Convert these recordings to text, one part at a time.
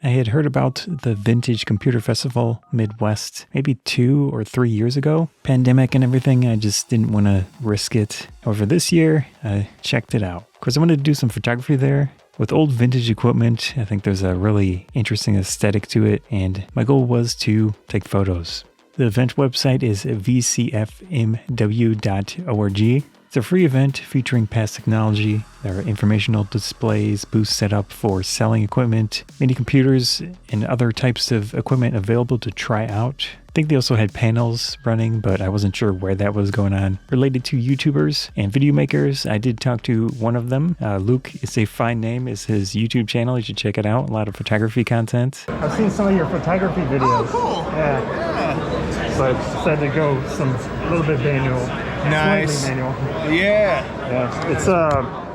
I had heard about the Vintage Computer Festival Midwest maybe 2 or 3 years ago. Pandemic and everything, I just didn't want to risk it. However, this year, I checked it out. Of course, I wanted to do some photography there. With old vintage equipment, I think there's a really interesting aesthetic to it, and my goal was to take photos. The event website is vcfmidwest.org. It's a free event featuring past technology. There are informational displays, booths set up for selling equipment, mini computers, and other types of equipment available to try out. I think they also had panels running, but I wasn't sure where that was going on. Related to YouTubers and video makers, I did talk to one of them. Luke is a fine name, is his YouTube channel. You should check it out. A lot of photography content. I've seen some of your photography videos. Oh, cool. Yeah. So I decided to go a little bit manual. Nice. Manual. Yeah. Yeah. It's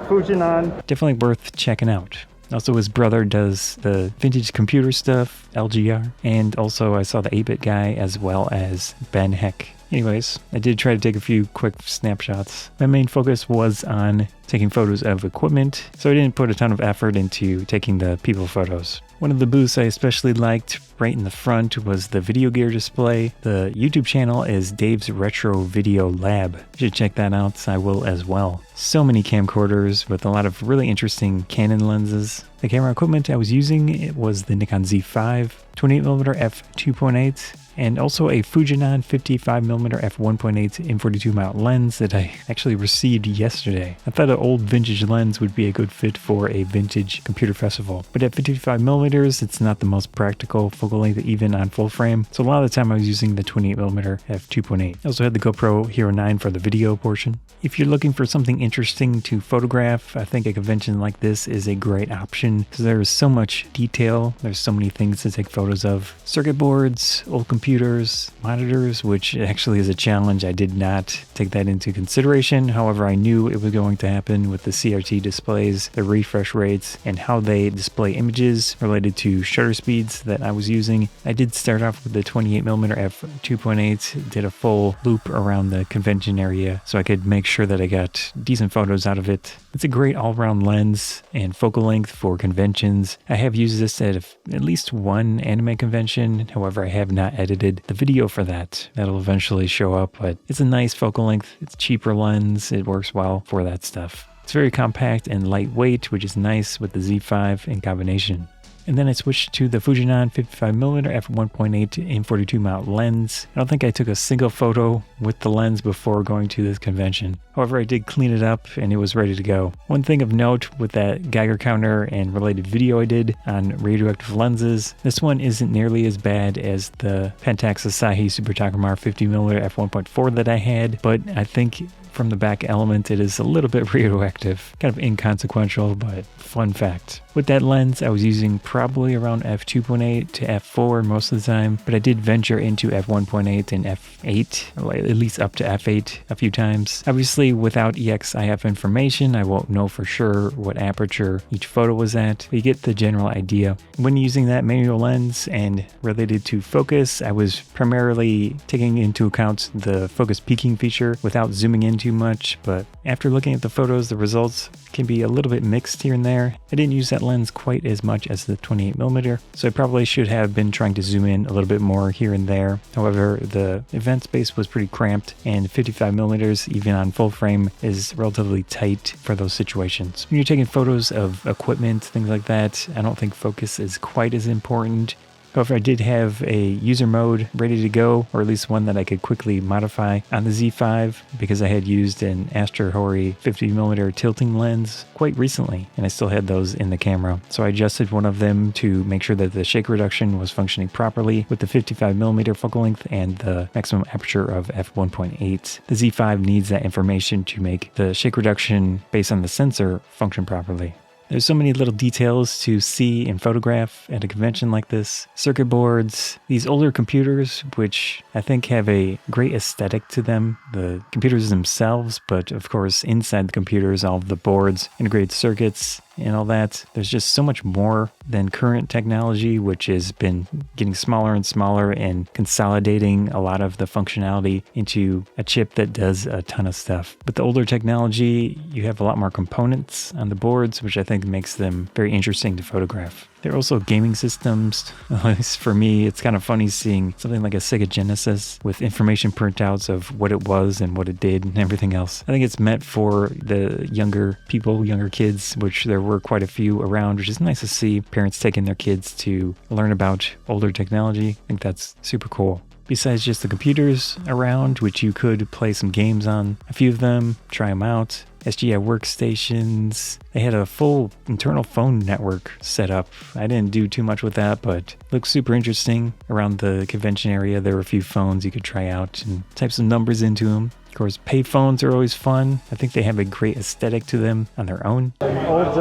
Fujinon. Definitely worth checking out. Also, his brother does the vintage computer stuff, LGR, and also I saw the 8-bit guy as well as Ben Heck. Anyways, I did try to take a few quick snapshots. My main focus was on taking photos of equipment, so I didn't put a ton of effort into taking the people photos. One of the booths I especially liked right in the front was the video gear display. The YouTube channel is Dave's Retro Video Lab. You should check that out. I will as well. So many camcorders with a lot of really interesting Canon lenses. The camera equipment I was using was the Nikon Z5, 28mm f2.8, and also a Fujinon 55mm f1.8 in42 mount lens that I actually received yesterday. I thought an old vintage lens would be a good fit for a vintage computer festival, but at 55mm it's not the most practical focal length even on full frame, so a lot of the time I was using the 28mm f2.8. I also had the GoPro Hero 9 for the video portion. If you're looking for something interesting to photograph, I think a convention like this is a great option because there is so much detail, there's so many things to take photos of. Circuit boards, old computers, monitors, which actually is a challenge. I did not take that into consideration. However, I knew it was going to happen with the CRT displays, the refresh rates, and how they display images related to shutter speeds that I was using. I did start off with the 28mm f2.8, did a full loop around the convention area so I could make sure that I got decent photos out of it. It's a great all-around lens and focal length for conventions. I have used this at least one anime convention. However, I have not edited the video for that. That'll eventually show up, but it's a nice focal length. It's a cheaper lens. It works well for that stuff. It's very compact and lightweight, which is nice with the Z5 in combination. And then I switched to the Fujinon 55mm f1.8 in 42 mount lens. I don't think I took a single photo with the lens before going to this convention. However, I did clean it up and it was ready to go. One thing of note with that Geiger counter and related video I did on radioactive lenses, this one isn't nearly as bad as the Pentax Asahi Super Takumar 50mm f1.4 that I had, but I think from the back element it is a little bit radioactive. Kind of inconsequential, but fun fact. With that lens, I was using probably around f2.8 to f4 most of the time, but I did venture into f1.8 and f8, or at least up to f8 a few times. Obviously, without EXIF information, I won't know for sure what aperture each photo was at, but you get the general idea. When using that manual lens and related to focus, I was primarily taking into account the focus peaking feature without zooming in too much, but after looking at the photos, the results can be a little bit mixed here and there. I didn't use that lens quite as much as the 28mm, so I probably should have been trying to zoom in a little bit more here and there. However, the event space was pretty cramped, and 55mm, even on full frame, is relatively tight for those situations. When you're taking photos of equipment, things like that, I don't think focus is quite as important. However, I did have a user mode ready to go, or at least one that I could quickly modify on the Z5 because I had used an Astor Hori 50mm tilting lens quite recently, and I still had those in the camera. So I adjusted one of them to make sure that the shake reduction was functioning properly with the 55mm focal length and the maximum aperture of f1.8. The Z5 needs that information to make the shake reduction based on the sensor function properly. There's so many little details to see and photograph at a convention like this. Circuit boards, these older computers, which I think have a great aesthetic to them. The computers themselves, but of course inside the computers, all of the boards, integrated circuits, and all that. There's just so much more than current technology, which has been getting smaller and smaller and consolidating a lot of the functionality into a chip that does a ton of stuff. But the older technology, you have a lot more components on the boards, which I think makes them very interesting to photograph. There are also gaming systems. At least for me, it's kind of funny seeing something like a Sega Genesis with information printouts of what it was and what it did and everything else. I think it's meant for the younger people, younger kids, which there were quite a few around, which is nice to see parents taking their kids to learn about older technology. I think that's super cool. Besides just the computers around, which you could play some games on, a few of them, try them out. SGI workstations. They had a full internal phone network set up. I didn't do too much with that, but looked super interesting. Around the convention area, there were a few phones you could try out and type some numbers into them. Of course, pay phones are always fun. I think they have a great aesthetic to them on their own. Old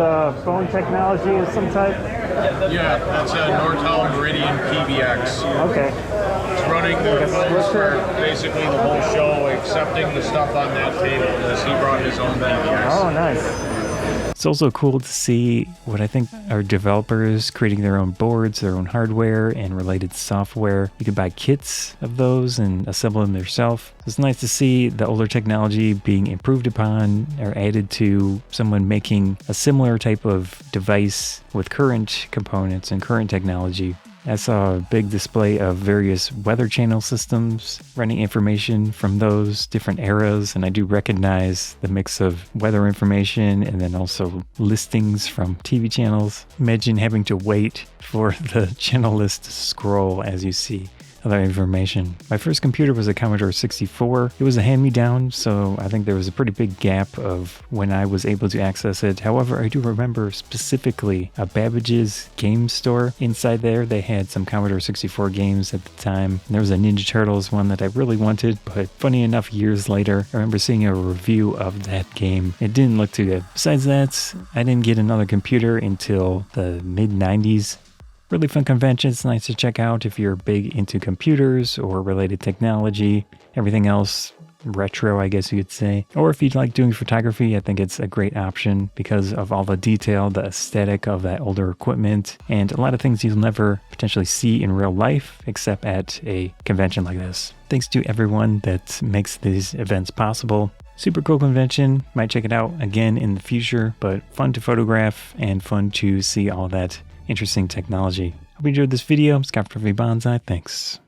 phone technology of some type? Yeah, that's a Nortel Meridian PBX. Okay. It's running the phones for basically the whole show, excepting the stuff on that table, because he brought his own PBX. Oh, nice. It's also cool to see what I think are developers creating their own boards, their own hardware, and related software. You can buy kits of those and assemble them yourself. It's nice to see the older technology being improved upon or added to someone making a similar type of device with current components and current technology. I saw a big display of various weather channel systems, running information from those different eras, and I do recognize the mix of weather information and then also listings from TV channels. Imagine having to wait for the channel list to scroll as you see other information. My first computer was a Commodore 64. It was a hand-me-down, so I think there was a pretty big gap of when I was able to access it. However, I do remember specifically Babbage's game store. Inside there, they had some Commodore 64 games at the time. There was a Ninja Turtles one that I really wanted, but funny enough, years later, I remember seeing a review of that game. It didn't look too good. Besides that, I didn't get another computer until the mid-90s. Really fun convention. It's nice to check out if you're big into computers or related technology. Everything else retro, I guess you could say. Or if you like doing photography, I think it's a great option because of all the detail, the aesthetic of that older equipment, and a lot of things you'll never potentially see in real life except at a convention like this. Thanks to everyone that makes these events possible. Super cool convention. Might check it out again in the future, but fun to photograph and fun to see all that interesting technology. Hope you enjoyed this video. Scott from Banzai. Thanks.